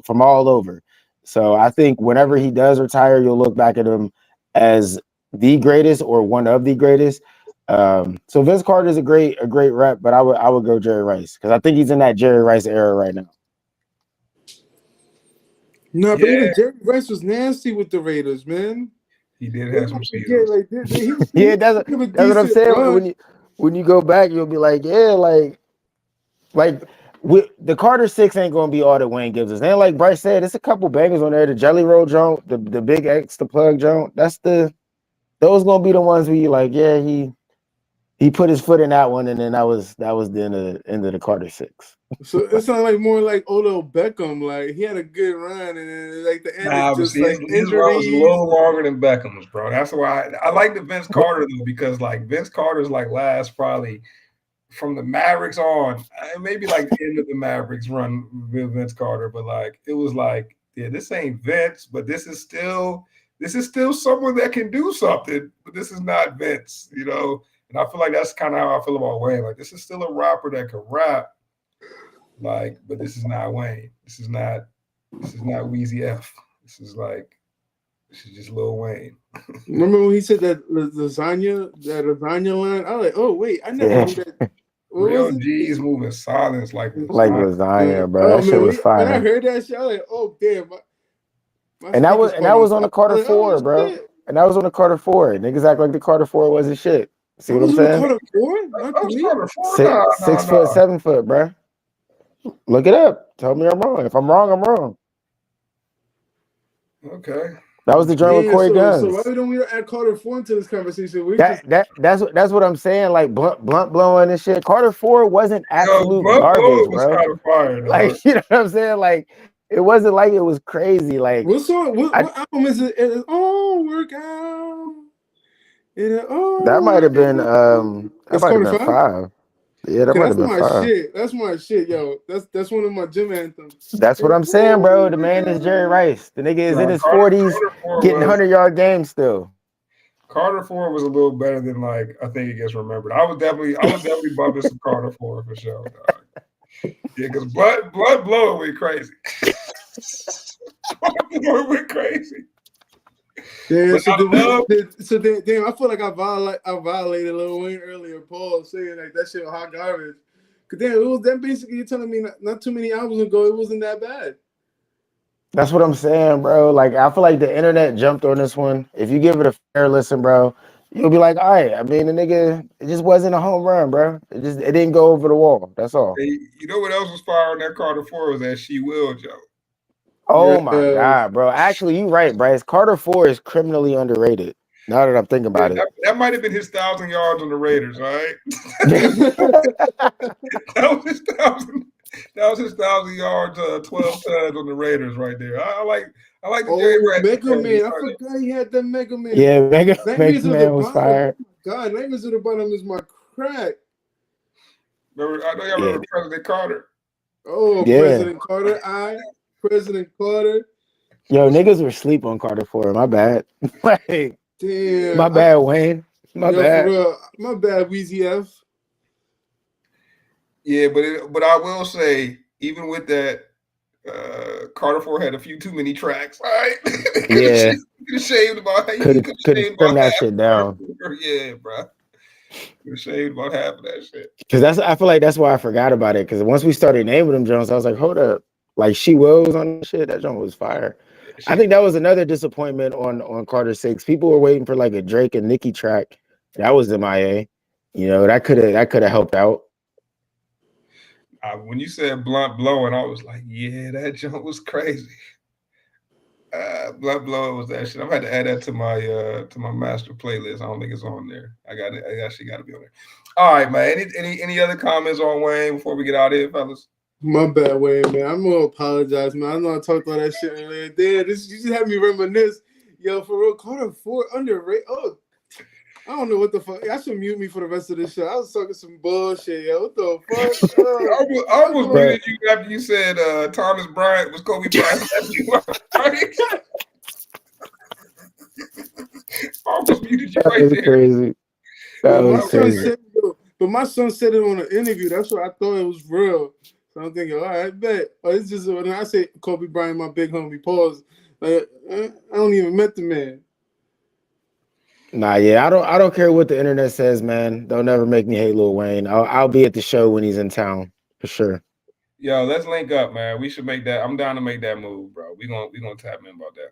from all over. So I think whenever he does retire, you'll look back at him as the greatest or one of the greatest. So Vince Carter is a great rep, but I would go Jerry Rice because I think he's in that Jerry Rice era right now. No, but even Jerry Rice was nasty with the Raiders, man. He did have some seasons. seasons. Yeah, that's what I'm saying. When you go back, you'll be like, yeah, like the Carter 6 ain't gonna be all that Wayne gives us. And like Bryce said, it's a couple bangers on there. The Jelly Roll joint, the Big X, the Plug joint. Those gonna be the ones where you like, yeah, he put his foot in that one, and then that was the end of the Carter 6. So it sounded like more like Odell Beckham. Like he had a good run, and then like the end just like his run was a little longer than Beckham's, bro. That's why I like the Vince Carter though, because like Vince Carter's like last probably from the Mavericks on, maybe like the end of the Mavericks run with Vince Carter, but like it was like, yeah, this ain't Vince, but this is still someone that can do something, but this is not Vince, you know. And I feel like that's kind of how I feel about Wayne. Like this is still a rapper that can rap. Like, but this is not Wayne. This is not Weezy F. This is just Lil Wayne. Remember when he said that lasagna line? I was like, oh wait, I never knew that. Real G's moving silence like lasagna, bro. That shit was fire. When I heard that shit, I was like, oh damn. And that was on the Carter 4, bro. Shit. And that was on the Carter 4. Niggas act like the Carter 4 wasn't shit. See what I'm saying? Carter 4? 6 foot, 7 foot, bro. Look it up. Tell me I'm wrong. If I'm wrong, I'm wrong. Okay. That was the joint with Corey Guns. So why don't we add Carter 4 into this conversation? That's what I'm saying. Like blunt blowing and shit. Carter 4 wasn't absolute garbage, bro. Kind of fire, like you know what I'm saying? Like it wasn't like it was crazy. Like what song? What album is it? It's all workout. That might have been 5. Yeah, that might have been 5. Shit. That's my shit, yo. That's one of my gym anthems. That's what I'm saying, bro. The man is Jerry Rice. The nigga is in his 40s, getting 100-yard games still. Carter 4 was a little better than like I think it gets remembered. I was definitely bumping some Carter 4 for sure. Dog. Yeah, because blood blowing went crazy. Blood blowing went crazy. Yeah, so damn, I feel like I violated Lil Wayne earlier, Paul, saying like that shit was hot garbage. Cause damn, it was that basically you're telling me not too many albums ago it wasn't that bad. That's what I'm saying, bro. Like I feel like the internet jumped on this one. If you give it a fair listen, bro, you'll be like, all right. I mean, the nigga, it just wasn't a home run, bro. It didn't go over the wall. That's all. Hey, you know what else was fire on that Carter 4 was that She Will joke. Oh my God, bro. Actually, you're right, Bryce. Carter 4 is criminally underrated. Now that I'm thinking about it. That might have been his 1,000 yards on the Raiders, right? That was his 1,000 yards, 12 tugs on the Raiders right there. I like the Jerry Rice. Mega Man. I forgot he had that Mega Man. Yeah, Mega Man was fired. God, Nightmares at the Bottom is my crack. I know y'all remember President Carter. Oh, yeah. President Carter. Yo, niggas were asleep on Carter 4. My bad. Like, damn. My bad, Wayne. My bad. My bad, Weezy F. Yeah, but I will say, even with that, Carter 4 had a few too many tracks. All right. Yeah. Could have shaved about Could have trimmed that shit down. Yeah, bro. Could have shaved about half of that shit. Because I feel like that's why I forgot about it. Because once we started naming them Jones, I was like, hold up. Like She Will was on that shit. That joint was fire. I think that was another disappointment on Carter 6. People were waiting for like a Drake and Nicki track. That was MIA. You know, that could have helped out. When you said blunt blowing, I was like, yeah, that joint was crazy. Blunt blowing was that shit. I'm going to add that to my master playlist. I don't think it's on there. I actually got to be on there. All right, man. Any other comments on Wayne before we get out of here, fellas? My bad, Wayne, man. I'm gonna apologize, man. I know I talked all that shit earlier. Damn, you just had me reminisce. Yo, for real, Carter Ford underrated. Oh, I don't know what the fuck. I should mute me for the rest of this show. I was talking some bullshit, yo. What the fuck? I almost muted you after you said Thomas Bryant was Kobe Bryant's nephew. Right? I almost muted you That right was there. crazy. That was crazy. But my son said it on an interview. That's what I thought it was real. So I'm thinking, all right, bet. Or it's just when I say Kobe Bryant, my big homie, pause. Like, I don't even met the man. Nah, yeah, I don't care what the internet says, man. They'll never make me hate Lil Wayne. I'll be at the show when he's in town for sure. Yo, let's link up, man. We should make that. I'm down to make that move, bro. We gonna tap in about that.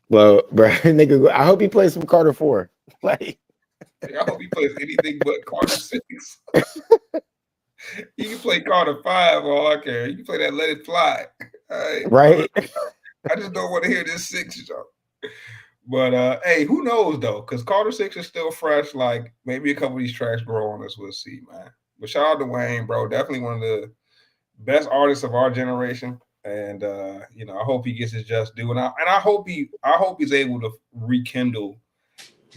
Well, bro, nigga, I hope he plays some Carter 4. Like, I hope he plays anything but Carter 6. He can play Carter 5, all I care. You can play that Let It Fly. Right? I just don't want to hear this 6, y'all. But hey, who knows though? Because Carter 6 is still fresh. Like maybe a couple of these tracks grow on us. We'll see, man. But shout out to Wayne, bro. Definitely one of the best artists of our generation. And I hope he gets his just due. And I hope he's able to rekindle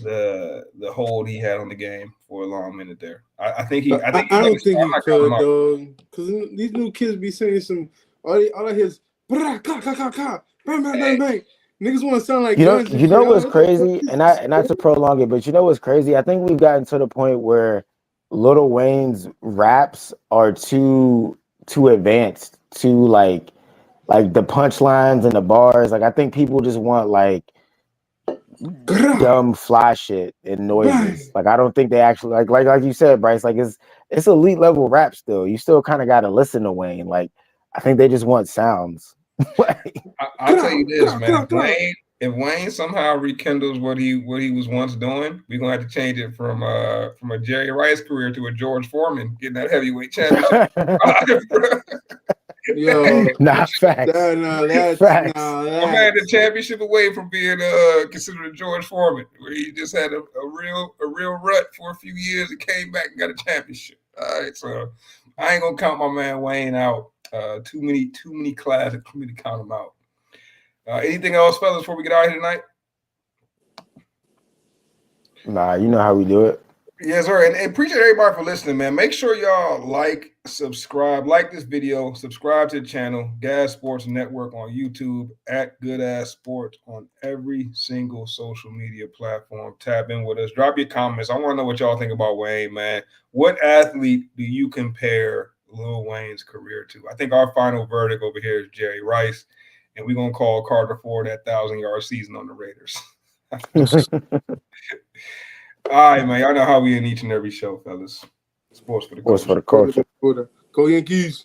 the hold he had on the game for a long minute there. I don't think he could though, because these new kids be saying some all I hear is bang bang bang bang. Niggas want to sound like you know what's crazy, and not to prolong it, but you know what's crazy? I think we've gotten to the point where Lil Wayne's raps are too advanced, too like the punchlines and the bars. Like I think people just want like dumb fly shit and noises. Like I don't think they actually like you said, Bryce. Like it's elite level rap still. You still kind of got to listen to Wayne. Like I think they just want sounds. I'll tell you this, man. If Wayne somehow rekindles what he was once doing, we're gonna have to change it from a Jerry Rice career to a George Foreman getting that heavyweight championship. Yo, facts. facts. I'm at the championship away from being considered a George Foreman, where he just had a real rut for a few years and came back and got a championship. All right, so I ain't gonna count my man Wayne out. Too many classics for me to count them out. Anything else, fellas, before we get out of here tonight? Nah, you know how we do it. Yes, sir. And appreciate everybody for listening, man. Make sure y'all subscribe, like this video, subscribe to the channel, Gas Sports Network on YouTube, at Good Ass Sports on every single social media platform. Tap in with us. Drop your comments. I want to know what y'all think about Wayne, man. What athlete do you compare Lil Wayne's career to? I think our final verdict over here is Jerry Rice, and we're going to call Carter Ford that 1,000-yard season on the Raiders. All right, man. Y'all know how we in each and every show, fellas. Sports for the culture. Go Yankees.